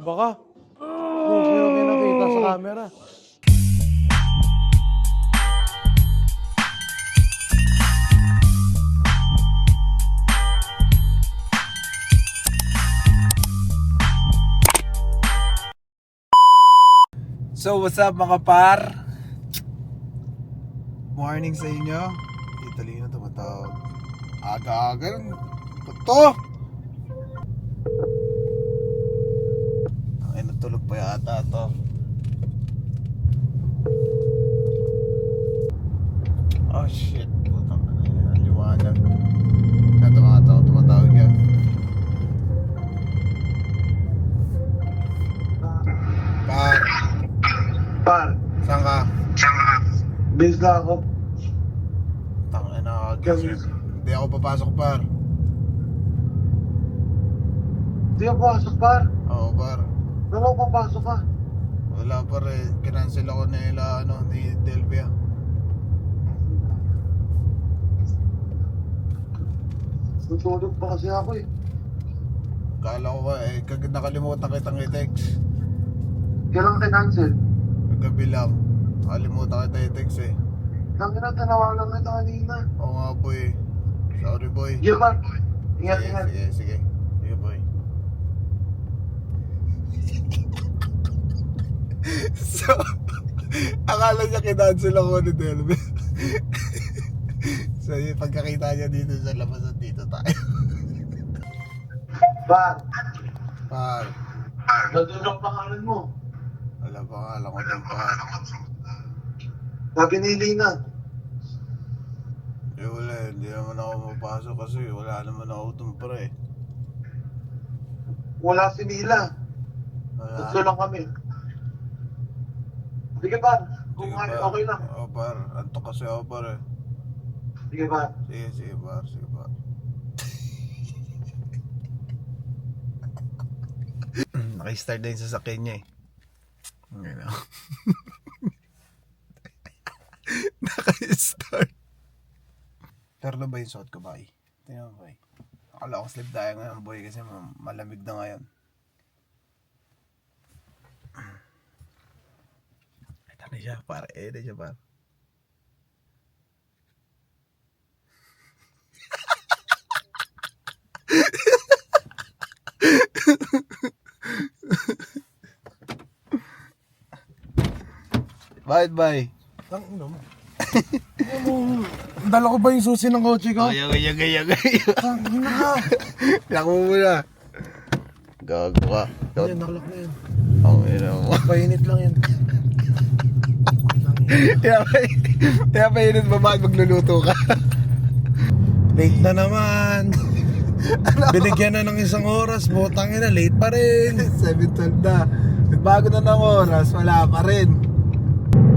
Baka. Pero kinakita sa camera. So what's up mga par? Morning sa inyo. Tita Lina tumatawag. Aga-aga lang. Ito! Ay, natulog pa yata ito. Oh shit. Putang na yan. Liwanag. Tumatawag yan. Par. Par, Saan ka? base na ako. Tangina na kagising. Hindi ako papasok par. Di ako pasok, par. Oo par. Ano ako papasok ka? Wala par eh. Kinancel ako nila ni Delvia. Tutulog pa kasi ako eh. Kala ko kagad nakalimutan kitang i-text. Kailan ka cancel? Gabi lang. Nakalimutan kita i-text eh. Tangina, tanawagan kita kanina. Oo nga boy. Sorry boy. Sige, par. Ingat, Sige, ingat. sige. Sige boy. So, akala niya kinancel ako ni Delvia. So, yung pagkakita niya dito sa labas at dito tayo. Par, Par. nandun ang pangalan mo. Wala pa nga lang ko ng par. Sabi ni Lina. Eh wala, hindi naman ako mapasok kasi wala naman ako itong pre. Wala si Mila. Wala. Gusto lang kami. Sige, par. Kung Sige, par. okay lang. Oo par, anto kasi ako par eh. Sige, par. Sige par, sige par. Naka-start na yung sasakyan niya eh. Ngayon ako. Naka-start. Pero na ba yung suot ko ba eh? Tingnan mo ba eh. Akala ko slip tayo ngayon boy kasi malamig na ngayon. Ito na siya par, ito siya par. Bakit bay? Tangina mo. Dala ko ba yung susi ng kotse ko? Ayag. Tangina ka. Lock mo muna. Gago ka. Yan, nakalock na yan. Ang ina mo. Painit lang yan. Kaya painit ba bakit magluluto ka? Late na naman. Binigyan na ng isang oras. Butang ina, late pa rin. 7:12 na. Nagbago na ng oras, wala pa rin.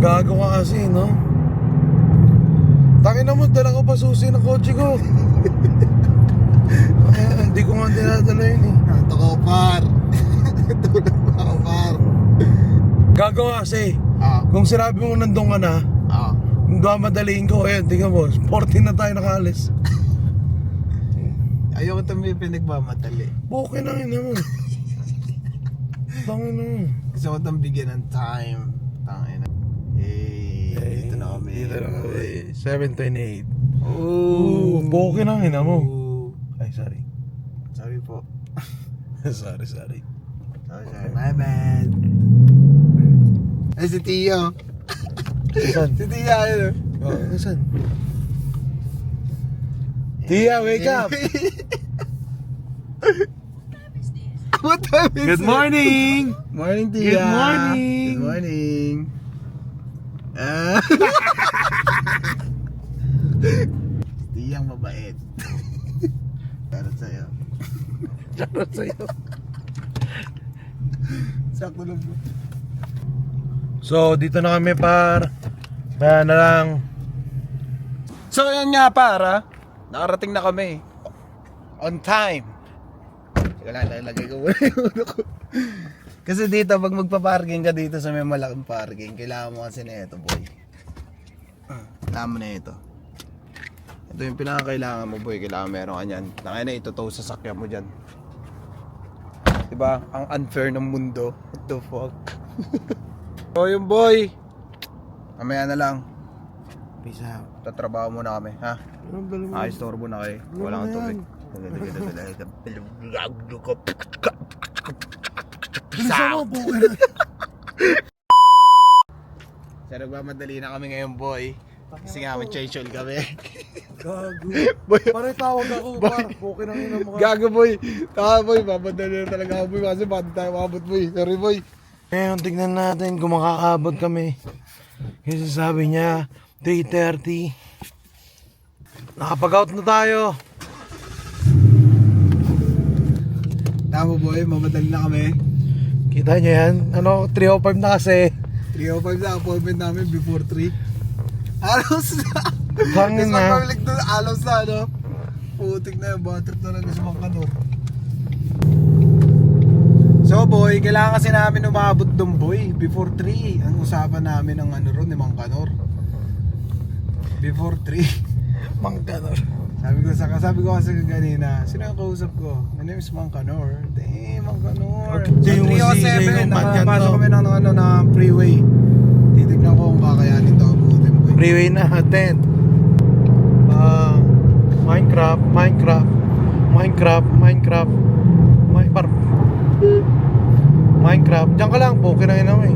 Gago ka kasi, no? Tangin na mo, dala ko pa susi ng kotse ko. Hindi ko nga dinadala yun eh. Ito ko par. Tulad pa ako par. Gago ka kasi. Ah, Kung sinabi mo nandun ka na, ah. hindi ka madaliin ko. Ayan, tingnan mo, 14 na tayo nakaalis. Ayoko ito may pinagmamatali. Okay na ina mo. Tangin mo. Gusto ko itong bigyan ng time. Tangina. Dito na kami. Dito na kami. 7:28. Ooh. Okay na ina mo. Ooh. Ay, sorry. Sorry po. sorry. Sorry. My bad. Ay, si Tio. Saan? Si Tia, yun. Oh, saan? Tia, wake up! What time is Good it? morning! Morning, Tia. Good morning! Good morning. Tiyang mabait. Para sa'yo. Charot sa'yo. Sakto lang po. So, dito na kami par. Kaya na lang. So, yan nga para. Nakarating na kami. On time. Teka lang, lalagay ko muna yung ulo ko. Kasi dito, pag magpa-parking ka dito sa may malaking parking, kailangan mo kasi na ito, boy. Kailangan mo na ito. Ito yung pinakakailangan mo, boy. Kailangan meron ka niyan. Nakaya na ito sa sakyan mo dyan. Diba? Ang unfair ng mundo. What the fuck? So yung boy. Mamaya na lang. Peace out. Tatrabaho muna kami, ha? Ayos, torbo na kayo. Wala kang tubig. Peace out! So nagmamadali na kami ngayon, boy. Kasi nga mag-change oil kami. Gago. Boy, Pare tawag ako, par. Okay nang ina mo ka. gago, boy. Taka, boy. Mamadali na talaga ako, boy. Kasi bakit tayo makabot, boy. Sorry, boy. Ngayon, tignan natin kung makakaabot kami. Kasi sabi niya, 3:30. Nakapag-out na tayo. Tama, boy. Mamadali na kami. Kita niyo yan? Ano, 3:05 na kasi. 3:05 na appointment namin before 3. Alos na! Hangin Tapos na. magbalik doon, alos na, no? Putik na yung bad trip talaga sa mga kanor. So boy, kailangan kasi namin umabot doon, boy. Before 3. Ang usapan namin ng ano ron, ni Mang Kanor. Before 3. Mang Kanor. Sabi ko kasi kanina, sino ang kausap ko? My name is Mang Kanor. Damn, Mang Kanor. Okay, So, yung 3:07, yung manyan nakapasok to. kami ng ano, na freeway. Titignan ko kung kakayanin to abutin, boy. Freeway natin. Minecraft. Diyan ka lang, poke na yun eh.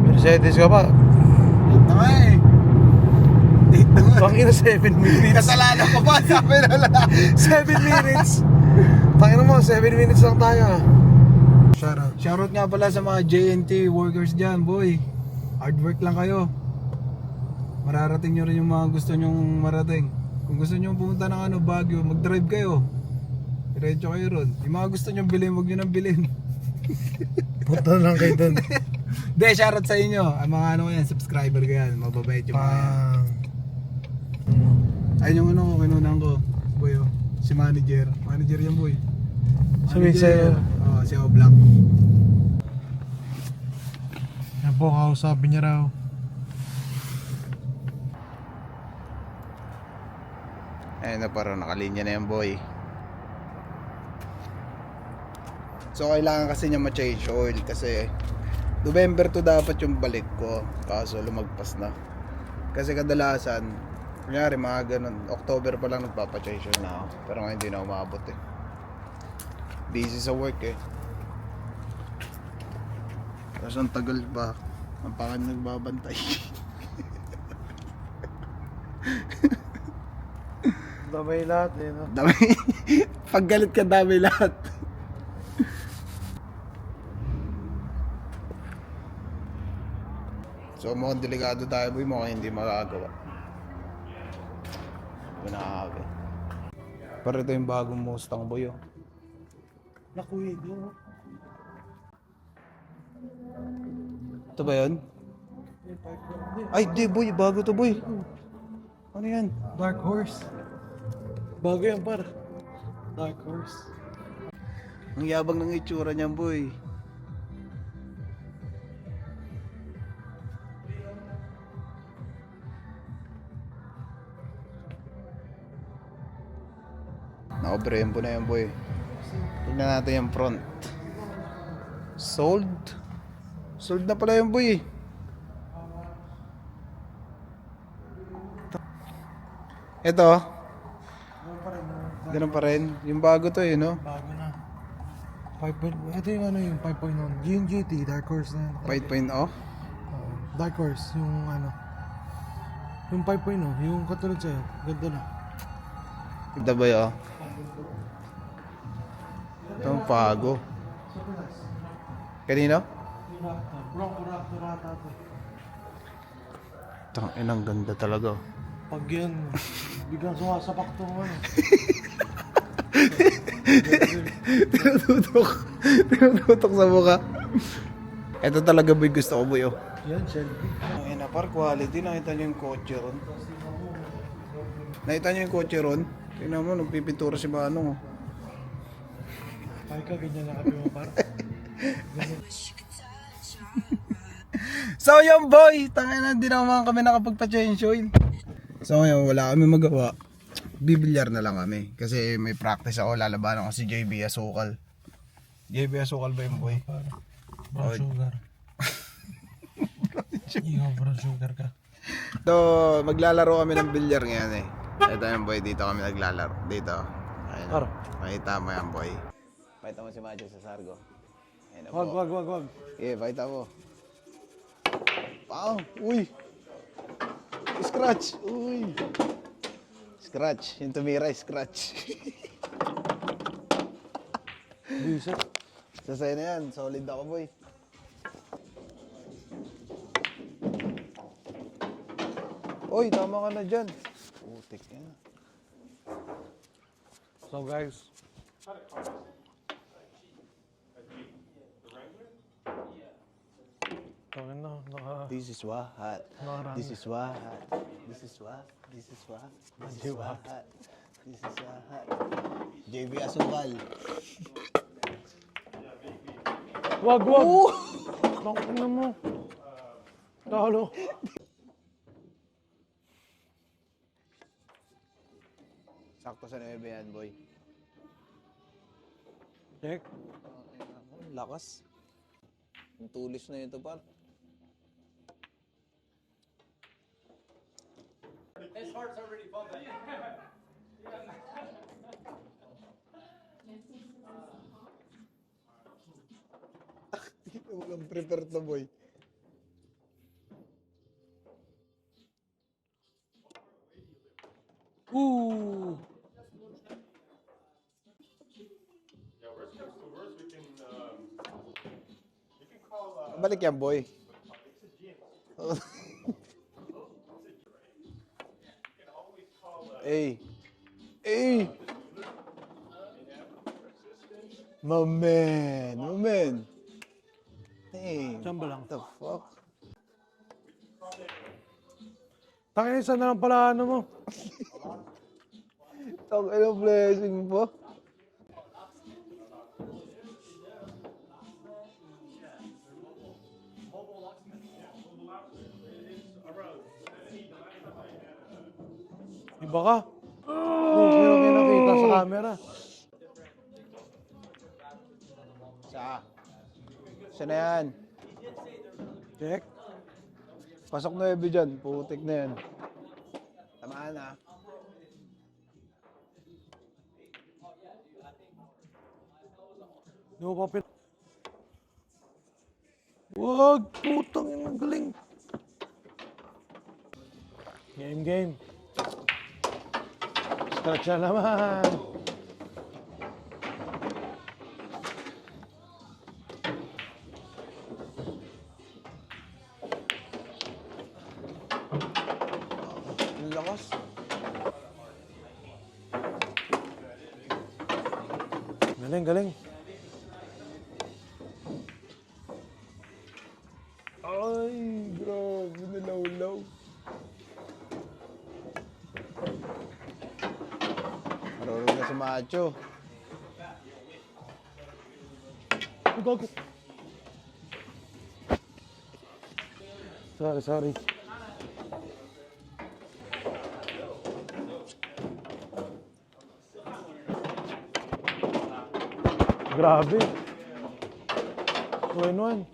Mercedes ka pa. Date na nga eh. Date na nga. Tangina 7 minutes. Kasalanan ko pa, sabi na lang. 7 minutes. Tangina mo, 7 minutes lang tayo. Shoutout. Shoutout nga pala sa mga JNT workers dyan, boy. Hard work lang kayo. Mararating nyo rin yung mga gusto nyong marating. Kung gusto nyo pumunta ng ano, Baguio, mag-drive kayo. Diretso kayo ron. Yung mga gusto nyong bilhin, huwag nyo nang bilhin. Punta lang kayo dun. Hindi, shoutout sa inyo. Ang mga ano yan, subscriber ko yan. Mababait yung mga yan. Ayun yung ano ko, kinunan ko. Boy, oh. Si manager. Manager yan, boy. Sabi sa'yo. Oo, si Oblak. Yan po, kausapin niya raw. Ayun na parang nakalinya na yan, boy. So kailangan kasi niya ma-change oil kasi November to dapat yung balik ko, kaso lumagpas na. Kasi kadalasan kunyari mga ganun, October pa lang nagpapa-change oil na ako. Pero ngayon hindi na umabot eh. Busy sa work eh. Tapos ang tagal pa. Ang pangan nagbabantay. Damay lahat eh, no? Dami. Pag galit ka, dami lahat. So mukhang delikado tayo, boy. Mukhang hindi makagawa. Pinakaga. Pero ito yung bagong Mustang, boy, oh. Naku, no? Ito ba yun? Ay, di, boy. Bago to, boy. Ano yan? Dark Horse. Bago yan, par. Dark Horse. Ang yabang ng itsura niyan, boy. Nakabrembo na yan, boy. Tignan natin yung front. Sold? Sold na pala yung boy. Ito. Ganun pa rin. Yung bago to eh, no? Bago na. 5. Ito yung ano yung 5.1. GT, Dark Horse na yun. 5.0. Dark Horse, yung ano. Yung 5.0, yung katulad sa'yo. Ganda na. Ito ba yun? Ito ang bago. Kanino? Itang inang ganda talaga. Pag yan, biglang sumasapak to ano. Tinututok sa mukha. Ito talaga boy, gusto ko boy, oh. Yan, Shelby. Ay na, par quality. Nakita niyo yung kotse ron. Nakita niyo yung kotse ron? Tingnan mo, nagpipintura si Manong, oh. Ay ka, ganyan na kami mo, par. So yung boy, tangina din naman kami nakapagpa-change oil. So ngayon wala kami magawa. Bibilyar na lang kami kasi may practice ako, lalabanan ko si JB Asukal. JB, asukal ba yung boy? Brown sugar. Ikaw, brown sugar ka. So, maglalaro kami ng bilyar ngayon eh. Ito yung boy, dito kami naglalaro. Dito. Ayun. Makita mo yan boy. Pakita mo si Macho sa Sargo. Ayun na po. Wag. Okay, pakita mo. Pao! Uy! Scratch! Uy! Scratch. Yung tumira, scratch. Bisa. Sasaya na yan. Solid ako boy. Uy, tama ka na dyan. Putik yan. So guys. Tawin na, This is what. Nakarami. This is what. This is what. This is what. This is what. This is what. JB Asukal. Wag! Bakit na mo? Talo. Sakto sa 9 yan, boy. Check. Lakas. Ang tulis na ito, par. Walang prepare to, boy. Ooh! Balik yan, boy. Hey! My man. Hey, Saan ba lang? what the fuck? Takin, isa na lang pala ano mo. Takay na blessing po. Iba ka. Okay nakita sa camera. Siya na yan. Check. Pasok na Ebe dyan. Putik na yan. Tamaan na. Di mo pa Wag! Putang ina, galing. Game. Stretch na naman. Ang lakas. Galing. Ay, grabe. Nalaw-law. Marunong na si Macho. Gago. Sorry. Grabe. 2-in-1.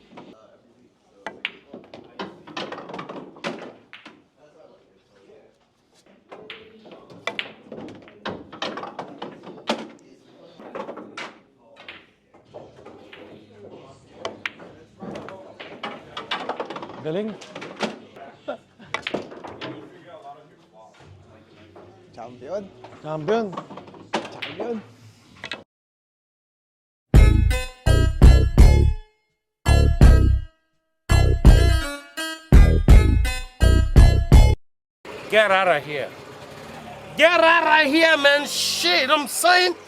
Galing. Champion. Champion. Get out of here. Get out of here, man. Shit, I'm saying.